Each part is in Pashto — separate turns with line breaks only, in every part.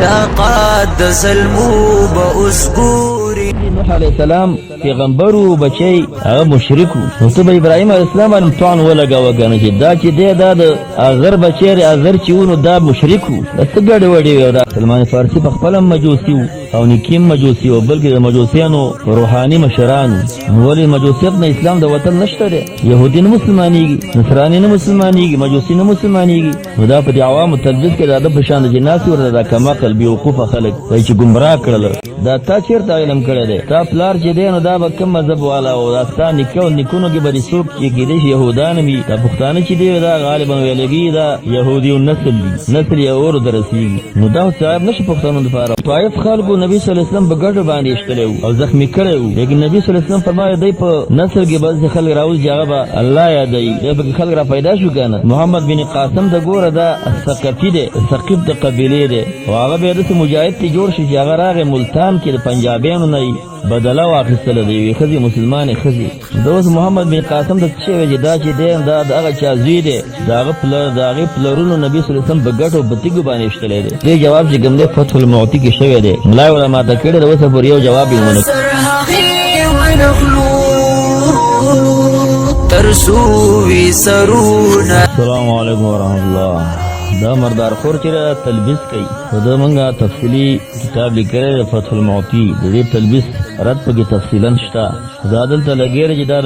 تقدس الموب اسقوري.
نوح علیہ السلام پیغمبرو بچی هغه مشرکو نو ته به ابراهیم علیہ السلام باندې توان ولګاوه کنه چې دا چې دی دا د اغر بچی اغر چې ونو دا مشرکو د څه ګډ وډی و. دا سلمان فارسی په خپل مجوسی او نکیم مجوسی او بلکې د مجوسیانو روحاني مشران ولې مجوسیت نه اسلام د وطن نشته دی. يهودي نه مسلمانېږي، نصراني نه مسلمانېږي، مجوسي نه مسلمانېږي. نو دا په دې عوامو تلبیس کې دا د پشان د جناس ورته دا کماقل بیوقوفه خلک چې ګمراه کړل. دا تا چیرته علم کړی دی؟ تا پلار چې دی نو دا به کوم مذهب والا او دا ستا نیکه او نیکونو کې به څوک چې کېدای شي یهودان وي. دا پښتانه چې دی دا غالبا ویلګي دا یهودي نسل دي، نسل یې اور درسیږي. نو دا صاحب نشي پښتنو لپاره طائف خلکو نبی صلی الله علیه وسلم په ګډو باندې اشتلو او زخمی کړو، لیکن نبی صلی الله علیه وسلم فرمایي دی په نسل کې بعض خلک راوځي هغه به الله یادوي. دا په خلک را پیدا شو کنه. محمد بن قاسم د ګوره دا ثقفي دی، ثقيف د قبيله دی او هغه به د مجاهد ته جوړ شي چې هغه راغی ملتان کې د پنجابیانو نه بدلا واخیستل دی وی خزي مسلمان خزي. دوس محمد بن قاسم د څه وجه دا چې دی دا هغه چا زوی دی داغه پلرونو نبی صلی الله علیه وسلم بغټو بتیګو باندې اشتلې دی. دې جواب چې ګمله فتح المعطی کې شوی دی ملای علماء ته کړه د وسه پر یو جواب یې ونه
ترسوي سرونا.
السلام علیکم ورحمۃ اللہ. دا مردار خور چې تلبیس کوي دا منګه تفصیلی کتاب لیکل فتح المعطی د دې تلبیس رد پکې تفصیلا شتا. دا دلته لګیږي چې دا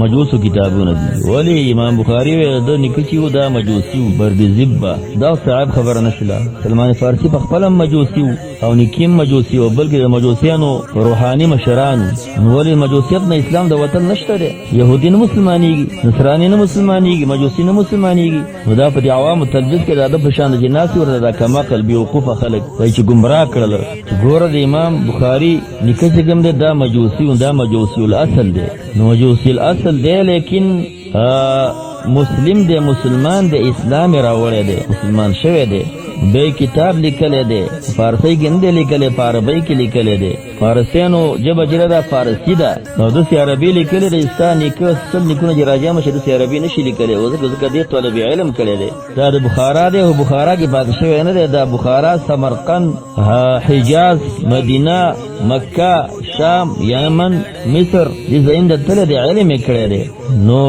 مجوسو کتابونه دي. ولی امام بخاری د نکچیو دا مجوسیو بردزبا دا صاحب خبر نشله. سلمان فارسی په خپل مجوسیو او نکیم مجوسیو بلکې د مجوسیانو روحاني مشران ولی مجوسیت نه اسلام د وطن نشته دی. يهودي نه مسلمانېږي، نصراني نه مسلمانېږي، مجوسي نه مسلمانېږي. دا په عوامو تلبیس کې دا د پشان د جناس ورته دا کماقل بیوقوفه خلک چې ګمراه کړل. ګوره د امام بخاری نکه چې کوم دی دا مجوسی دا مجوسی الاصل دی. نو مجوسی الاصل دی لیکن مسلم دی، مسلمان دی، اسلام راوړی دی، مسلمان شوی دی. بے کتاب لیکلے دے فارسی گندے لیکلے په عربی کې لیکلے دے. فارسیانو جبه جره دا فارسی دا نو د عربی لیکلے دے. استانی که سل نکونه چې راځه مشه د عربی نشي لیکلے او ځکه دې طالب علم کړي دے. دا د بخارا دی او بخارا کې پاتې شوی نه دی. دا بخارا، سمرقند، حجاز، مدینه، مکه، شام، یمن، مصر دې زین د تل د علم کړي دے. نو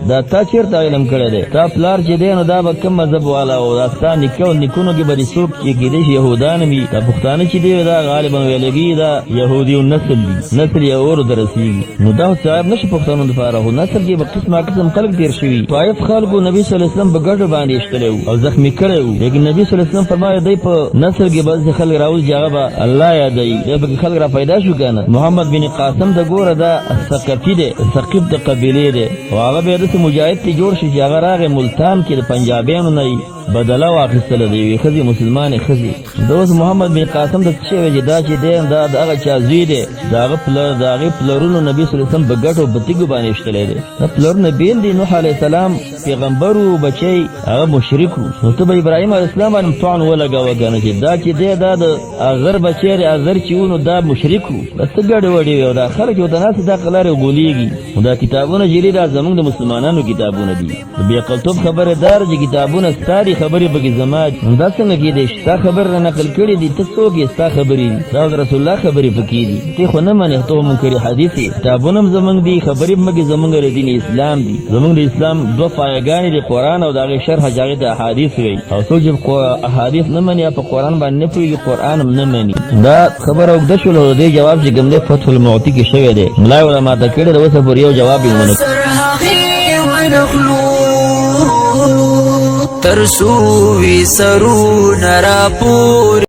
دا تا چیرته علم کړی دی؟ تا پلار چې دی نو دا به کوم مذهب والا او دا ستا نیکه او نیکونو کې به څوک چې کېدای شي یهودان وي. دا پښتانه چې دی دا غالبا ویلګي دا یهودي نسل دي، نسل یې اور درسیږي. نو دا صاحب نشي پښتنو لپاره خو نسل کې به قسمه قسم خلک تیر شوي. طائف خلکو نبی صلی الله علیه وسلم په ګډو باندې اشتلو او زخمی کړو، لیکن نبی صلی الله علیه وسلم فرمایي دی په نسل کې بعض خلک راوځي هغه به الله یادوي. دا په خلک را پیدا شو کنه. محمد بن قاسم د ګوره دا ثقفي دی، ثقيف د قبيله دی او هغه به د مجاهد ته جوړ شي چې هغه راغی ملتان کې د پنجابیانو نه بدلا واخیستل دی وی خزي مسلمان خزي. دوس محمد بن قاسم د څه وجه دا چې دی دا هغه چا زوی دی داغه پلرونو نبی صلی الله علیه وسلم بغټو بتیګو باندې اشتلې دی. دا پلرونه بیل دی. نوح علیہ السلام پیغمبرو بچی هغه مشرکو نو ته به ابراهیم علیہ السلام باندې توان ولګاوه کنه چې دا چې دی دا د اغر بچی اغر چې ونو دا مشرکو بس ګډ وډی و. دا خلک وته ناس دا قلاره ګولېږي. دا کتابونه جری دا زمونږ د مسلمانانو کتابونه دي. بیا قلتوب خبره دار چې کتابونه ستاري خبرې بګي زماج دا څنګه کې دي؟ ستا خبر نه نقل کړي دي ته څوک یې؟ ستا خبرې دا رسول الله خبرې پکې دي. ته خو نه منې ته منکر حدیث کتابونه زمونږ دي، خبرې مګي زمونږ د دین اسلام دي. زمونږ د اسلام دوه پایګانې دي، قران او دغه شرح هغه د احادیث وي. او څوک چې احادیث نه مني په قران باندې نه پوهیږي قران هم نه مني. دا خبره وګد شو له دې جواب چې ګمله فتح المعطی کې شوی دی ملای علماء ته کړه د وسه پر یو جواب یې ونه
ترسوي سرون راپور